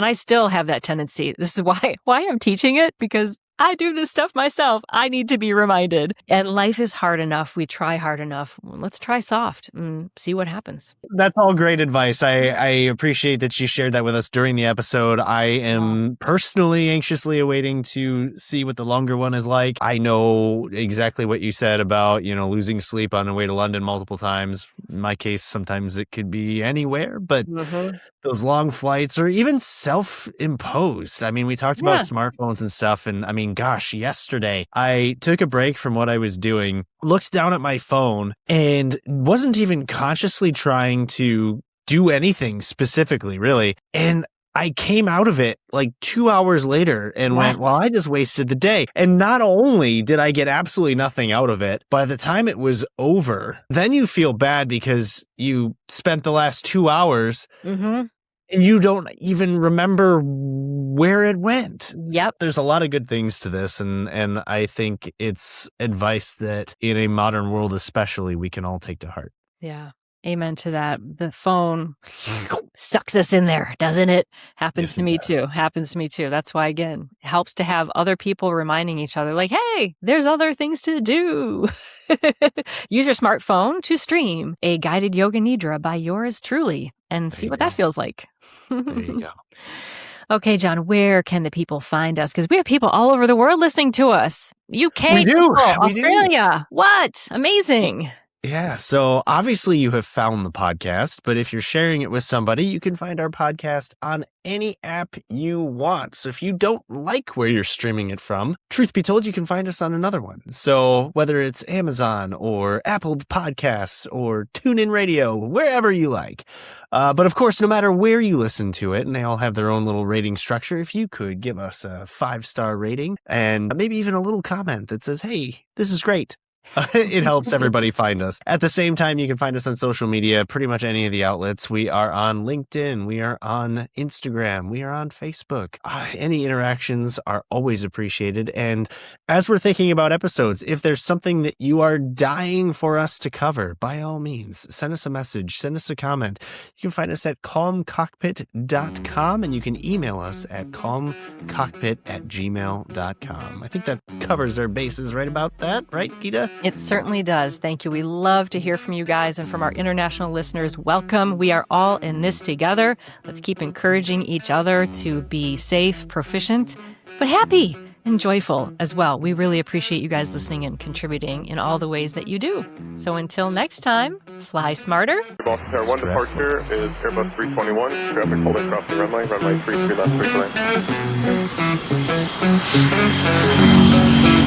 I still have that tendency. This is why I'm teaching it, because I do this stuff myself. I need to be reminded. And life is hard enough. We try hard enough. Let's try soft and see what happens. That's all great advice. I appreciate that you shared that with us during the episode. I am personally anxiously awaiting to see what the longer one is like. I know exactly what you said about, losing sleep on the way to London multiple times. In my case, sometimes it could be anywhere, but those long flights are even self-imposed. I mean, we talked about smartphones and stuff, and gosh, yesterday I took a break from what I was doing, looked down at my phone, and wasn't even consciously trying to do anything specifically, really. And I came out of it 2 hours later and went, well, I just wasted the day. And not only did I get absolutely nothing out of it, by the time it was over, then you feel bad because you spent the last 2 hours and you don't even remember where it went. Yep. There's a lot of good things to this, and I think it's advice that in a modern world especially we can all take to heart. Yeah. Amen to that. The phone sucks us in there, doesn't it? Happens to me too. That's why, again, it helps to have other people reminding each other, hey, there's other things to do. Use your smartphone to stream a guided Yoga Nidra by yours truly and see what that feels like. There you go. Okay, John, where can the people find us? Because we have people all over the world listening to us. UK, we do. People, Australia. What? Amazing. Yeah, so obviously you have found the podcast, but if you're sharing it with somebody, you can find our podcast on any app you want. So if you don't like where you're streaming it from, truth be told, you can find us on another one. So whether it's Amazon or Apple Podcasts or TuneIn Radio, wherever you like. But of course, no matter where you listen to it, and they all have their own little rating structure, if you could give us a 5-star rating and maybe even a little comment that says, hey, this is great. It helps everybody find us. At the same time, you can find us on social media, pretty much any of the outlets. We are on LinkedIn. We are on Instagram. We are on Facebook. Any interactions are always appreciated. And as we're thinking about episodes, if there's something that you are dying for us to cover, by all means, send us a message, send us a comment. You can find us at calmcockpit.com, and you can email us at calmcockpit@gmail.com. I think that covers our bases right about that, right, Gita? It certainly does. Thank you. We love to hear from you guys, and from our international listeners, welcome. We are all in this together. Let's keep encouraging each other to be safe, proficient, but happy and joyful as well. We really appreciate you guys listening and contributing in all the ways that you do. So until next time, fly smarter. Boston Tower 1 departure is Airbus 321. Traffic holding crossing runway 33 left 3 lane.